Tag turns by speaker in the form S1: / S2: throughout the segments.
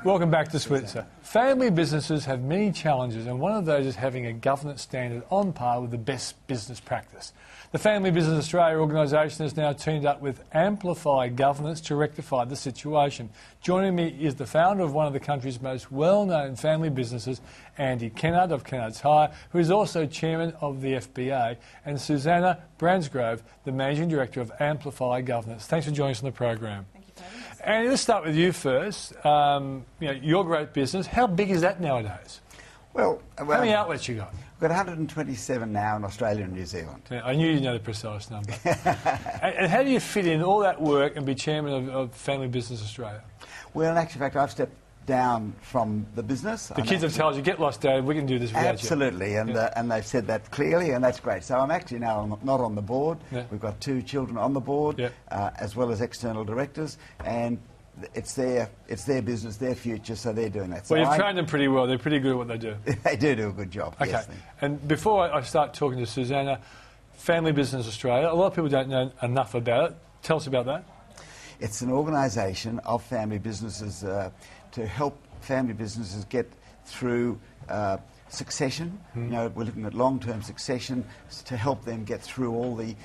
S1: Welcome back to Switzer. Family businesses have many challenges, and one of those is having a governance standard on par with the best business practice. The Family Business Australia organisation has now teamed up with AMPLIFi Governance to rectify the situation. Joining me is the founder of one of the country's most well-known family businesses, Andy Kennard of Kennard's Hire, who is also chairman of the FBA, and Susanne Bransgrove, the managing director of AMPLIFi Governance. Thanks for joining us on the program. Andy, let's start with you first. Your great business. How big is that nowadays?
S2: Well,
S1: how many outlets you got?
S2: We've got 127 now in Australia and New Zealand.
S1: Yeah, I knew you'd know the precise number. and how do you fit in all that work and be chairman of Family Business Australia?
S2: Well, in actual fact, I've stepped down from the business.
S1: The kids have told you, get lost, Dad, we can do this without you.
S2: Absolutely, and they've said that clearly, and that's great. So I'm actually now not on the board. Yeah. We've got 2 children on the board, yeah. As well as external directors, and it's their business, their future, so they're doing that. So
S1: well, you've trained them pretty well. They're pretty good at what they do.
S2: They do a good job.
S1: Okay.
S2: Yes,
S1: and before I start talking to Susanne, Family Business Australia, a lot of people don't know enough about it. Tell us about that.
S2: It's an organisation of family businesses to help family businesses get through succession. You know, we're looking at long-term succession to help them get through all the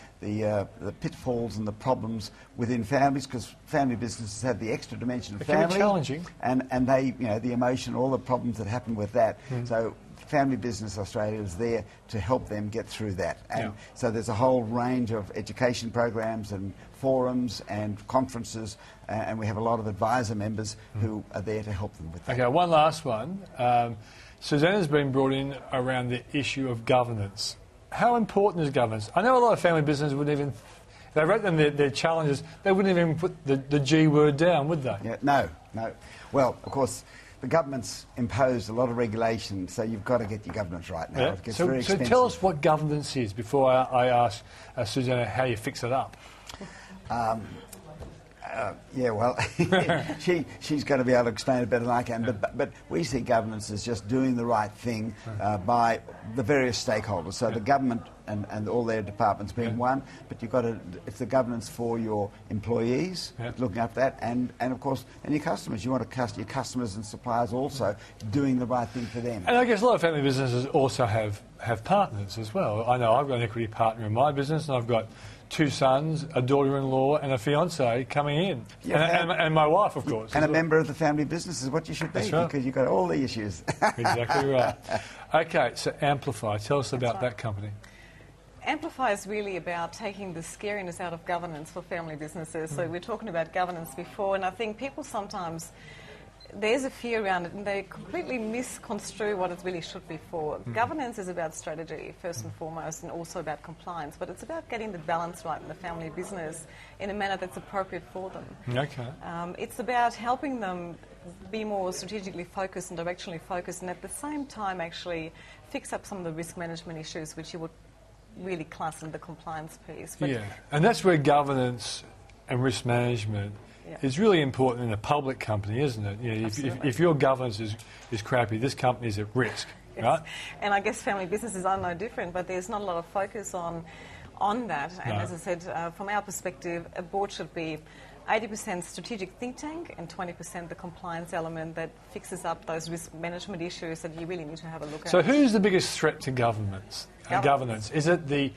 S2: pitfalls and the problems within families, because family businesses have the extra dimension of family.
S1: It can be challenging.
S2: And they, the emotion, all the problems that happen with that. So Family Business Australia is there to help them get through that. And so there's a whole range of education programs and forums and conferences, and we have a lot of advisor members who are there to help them with that. Okay,
S1: one last one. Susanne has been brought in around the issue of governance. How important is governance? I know a lot of family businesses wouldn't even, if they wrote them their challenges, they wouldn't even put the G word down, would they?
S2: Yeah, no. Well, of course, the government's imposed a lot of regulation, so you've got to get your governance right now.
S1: Yeah.
S2: It gets very expensive.
S1: So tell us what governance is before I ask Susanne how you fix it up.
S2: Yeah, well, she's going to be able to explain it better than I can, but we see governance as just doing the right thing by the various stakeholders. So the government and all their departments being one, but you've got to, it's the governance for your employees, looking after that, and of course, and your customers. You want to your customers and suppliers also doing the right thing for them.
S1: And I guess a lot of family businesses also have partners as well. I know I've got an equity partner in my business, and I've got 2 sons, a daughter-in-law and a fiancée coming in. Yeah, and my wife, of course.
S2: And a member of the family business is what you should be, because you've got all the issues.
S1: Exactly right. Okay, so AMPLIFi, tell us about that company.
S3: AMPLIFi is really about taking the scariness out of governance for family businesses. So we're talking about governance before, and I think people sometimes, there's a fear around it, and they completely misconstrue what it really should be for. Governance is about strategy, first and foremost, and also about compliance, but it's about getting the balance right in the family business in a manner that's appropriate for them.
S1: Okay.
S3: It's about helping them be more strategically focused and directionally focused, and at the same time actually fix up some of the risk management issues which you would really class in the compliance piece. But
S1: and that's where governance and risk management is really important in a public company, isn't it? If your governance is crappy, this company is at risk, right?
S3: And I guess family businesses are no different, but there's not a lot of focus on that. And as I said, from our perspective, a board should be 80% strategic think tank and 20% the compliance element that fixes up those risk management issues that you really need to have a look at.
S1: So who's the biggest threat to governance? Is it the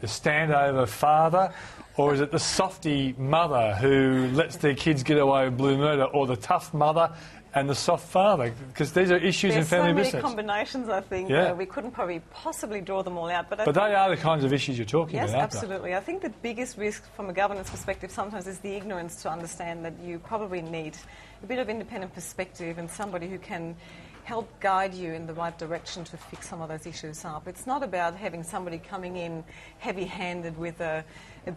S1: standover father, or is it the softy mother who lets their kids get away with blue murder, or the tough mother and the soft father? Because these are issues in family business.
S3: There's so many combinations, I think. We couldn't probably possibly draw them all out. But
S1: they are the kinds of issues you're talking about, aren't they? Yes,
S3: absolutely. I think the biggest risk from a governance perspective sometimes is the ignorance to understand that you probably need a bit of independent perspective and somebody who can help guide you in the right direction to fix some of those issues up. It's not about having somebody coming in heavy-handed with a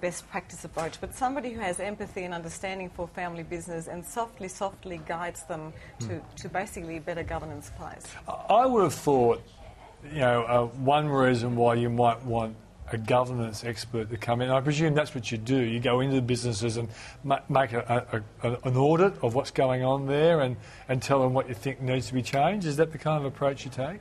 S3: best practice approach, but somebody who has empathy and understanding for family business and softly guides them to basically a better governance place.
S1: I would have thought, one reason why you might want a governance expert to come in, I presume that's what you do. You go into the businesses and make an audit of what's going on there and tell them what you think needs to be changed. Is that the kind of approach you take?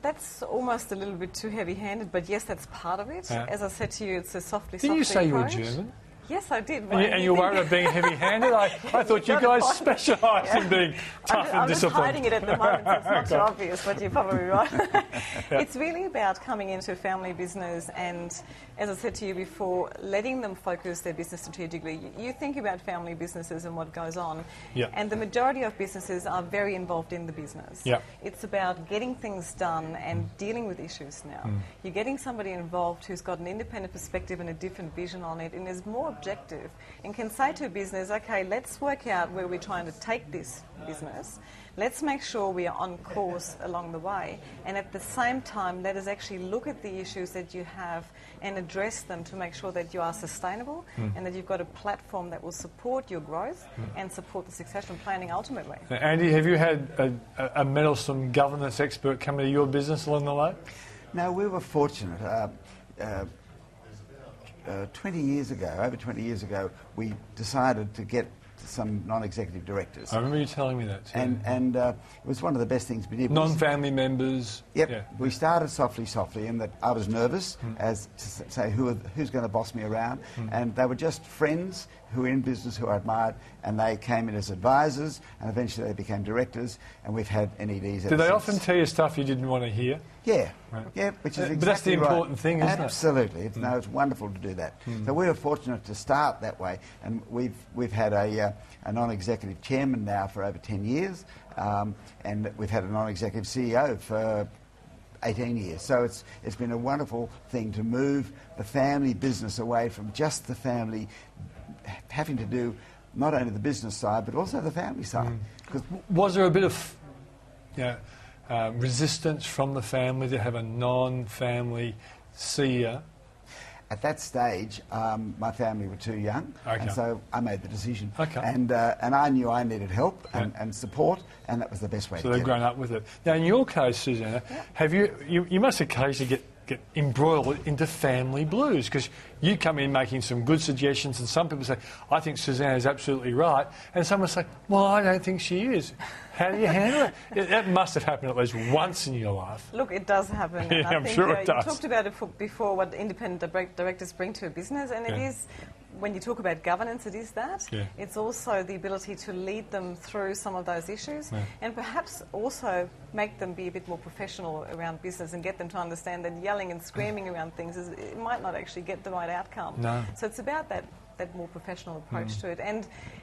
S3: That's almost a little bit too heavy-handed, but yes, that's part of it. As I said to you, it's a softly
S1: Didn't you say
S3: approach.
S1: You were German?
S3: Yes, I did.
S1: And you're worried about being heavy-handed? I thought you guys specialised in being tough and
S3: I'm just
S1: disciplined.
S3: hiding it at the moment, so it's not so obvious, but you're probably right. It's really about coming into a family business and, as I said to you before, letting them focus their business strategically. You think about family businesses and what goes on, and the majority of businesses are very involved in the business. It's about getting things done and dealing with issues now. You're getting somebody involved who's got an independent perspective and a different vision on it and is more objective and can say to a business, okay, let's work out where we're trying to take this business. Let's make sure we are on course along the way, and at the same time let us actually look at the issues that you have and address them to make sure that you are sustainable and that you've got a platform that will support your growth and support the succession planning ultimately.
S1: Andy, have you had a meddlesome governance expert come into your business along the way?
S2: No, we were fortunate. 20 years ago, over 20 years ago, we decided to get some non-executive directors.
S1: I remember you telling me that too.
S2: And it was one of the best things we did.
S1: Non-family members.
S2: Yep.
S1: Yeah.
S2: We started softly, in that I was nervous as to say who's going to boss me around, and they were just friends who were in business who I admired, and they came in as advisors, and eventually they became directors, and we've had NEDs.
S1: Did they often tell you stuff you didn't want to hear?
S2: Yeah,
S1: right.
S2: Yeah, which is exactly
S1: but that's the important thing, isn't it?
S2: Absolutely. No, it's wonderful to do that. So we were fortunate to start that way, and we've had a non-executive chairman now for over 10 years, and we've had a non-executive CEO for 18 years. So it's been a wonderful thing to move the family business away from just the family having to do not only the business side but also the family side.
S1: Was there a bit of resistance from the family to have a non-family CEO?
S2: At that stage, my family were too young, and so I made the decision. And I knew I needed help and support, and that was the best way to
S1: So
S2: get
S1: they've grown up with it. Now, in your case, Susanne, have you must occasionally get embroiled into family blues, because you come in making some good suggestions and some people say, I think Susanne is absolutely right, and someone say, well, I don't think she is. How do you handle it? That must have happened at least once in your life.
S3: Look, it does happen.
S1: Yeah, I'm sure it does.
S3: You talked about it before, what independent directors bring to a business, and it is, when you talk about governance, it is that. It's also the ability to lead them through some of those issues and perhaps also make them be a bit more professional around business and get them to understand that yelling and screaming around things it might not actually get the right outcome.
S1: No.
S3: So it's about that more professional approach to it.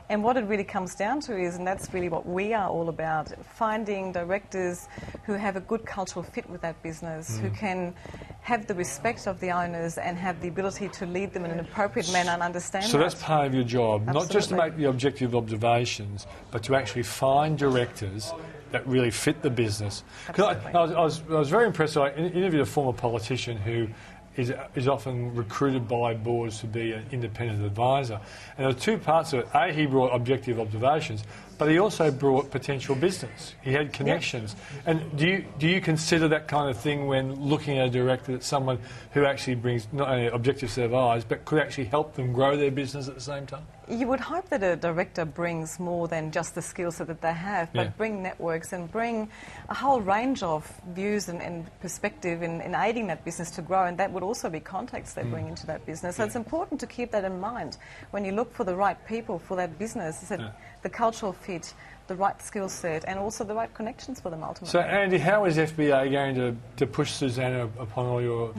S3: And what it really comes down to is, and that's really what we are all about, finding directors who have a good cultural fit with that business, who can have the respect of the owners and have the ability to lead them in an appropriate manner and understand
S1: So that's part of your job,
S3: Absolutely.
S1: not just to make the objective observations, but to actually find directors that really fit the business. I was very impressed. I interviewed a former politician who is often recruited by boards to be an independent advisor. And there are two parts of it. A, he brought objective observations, but he also brought potential business. He had connections. And do you consider that kind of thing when looking at a director, that someone who actually brings not only an objective set of eyes, but could actually help them grow their business at the same time?
S3: You would hope that a director brings more than just the skill set that they have, but bring networks and bring a whole range of views and perspective in aiding that business to grow, and that would also be contacts they bring into that business. So it's important to keep that in mind when you look for the right people for that business, that the cultural fit, the right skill set, and also the right connections for them ultimately.
S1: So, Andy, how is FBA going to push Susanne upon all your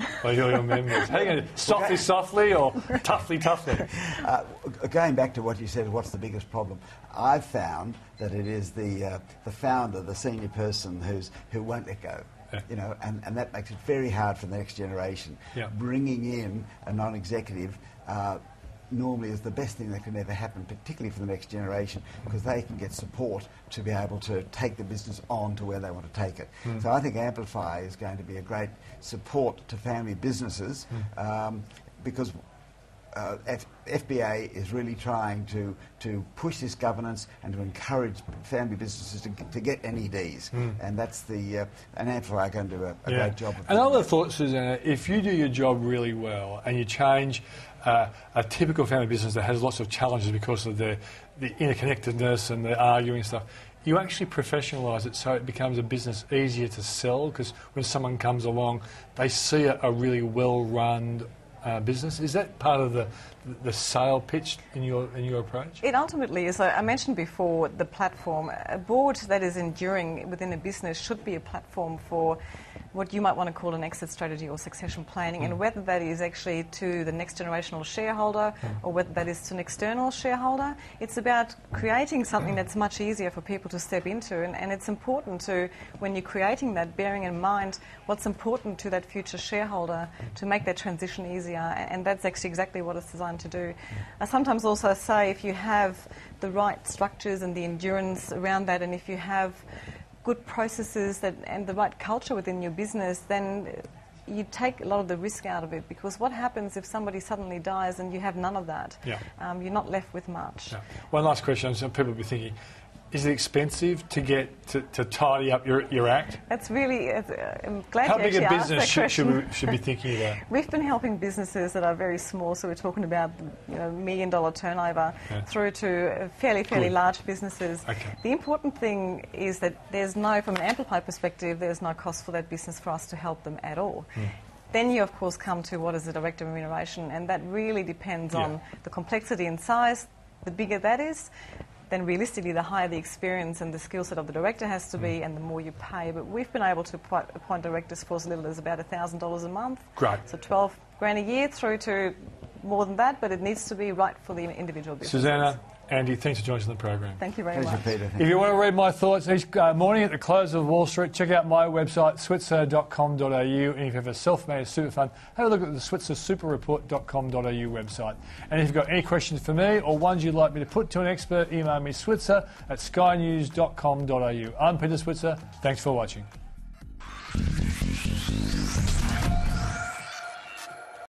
S1: members? How are you going to softly or toughly?
S2: Going back to what you said, what's the biggest problem? I've found that it is the founder, the senior person who won't let go. You know, and that makes it very hard for the next generation. Bringing in a non-executive normally is the best thing that can ever happen, particularly for the next generation, because they can get support to be able to take the business on to where they want to take it. So I think AMPLIFi is going to be a great support to family businesses, because FBA is really trying to push this governance and to encourage family businesses to get NEDs, and that's and AMPLIFi are going to do a great job of that.
S1: Another thought, Susanne, if you do your job really well and you change a typical family business that has lots of challenges because of the interconnectedness and the arguing and stuff, you actually professionalise it so it becomes a business easier to sell, because when someone comes along, they see a really well-run business. Is that part of the sale pitch in your approach?
S3: It ultimately is. I mentioned before the platform. A board that is enduring within a business should be a platform for what you might want to call an exit strategy or succession planning, and whether that is actually to the next generational shareholder or whether that is to an external shareholder, it's about creating something that's much easier for people to step into, and it's important to, when you're creating that, bearing in mind what's important to that future shareholder to make that transition easier, and that's actually exactly what it's designed to do. I sometimes also say if you have the right structures and the endurance around that, and if you have good processes and the right culture within your business, then you take a lot of the risk out of it, because what happens if somebody suddenly dies and you have none of that?
S1: Yeah.
S3: You're not left with much.
S1: Yeah. One last question. Some people will be thinking, is it expensive to get to tidy up your act?
S3: That's really, I'm glad
S1: How
S3: you
S1: big
S3: actually
S1: a
S3: asked
S1: business
S3: that
S1: should be thinking about?
S3: We've been helping businesses that are very small, so we're talking about $1 million turnover through to fairly large businesses.
S1: Okay.
S3: The important thing is that there's no, from an AMPLIFi perspective, there's no cost for that business for us to help them at all. Then you, of course, come to what is the director remuneration, and that really depends on the complexity and size. The bigger that is, then realistically the higher the experience and the skill set of the director has to be, and the more you pay. But we've been able to appoint directors for as little as about $1,000 a month.
S1: Great.
S3: So 12 grand a year through to more than that, but it needs to be right for the individual business.
S1: Susanne, Andy, thanks for joining us on the program.
S3: Thank you very
S2: Pleasure,
S3: much.
S2: Peter.
S1: If you want to read my thoughts each morning at the close of Wall Street, check out my website, switzer.com.au. And if you have a self-managed super fund, have a look at the switzersuperreport.com.au website. And if you've got any questions for me or ones you'd like me to put to an expert, email me switzer@skynews.com.au. I'm Peter Switzer. Thanks for watching.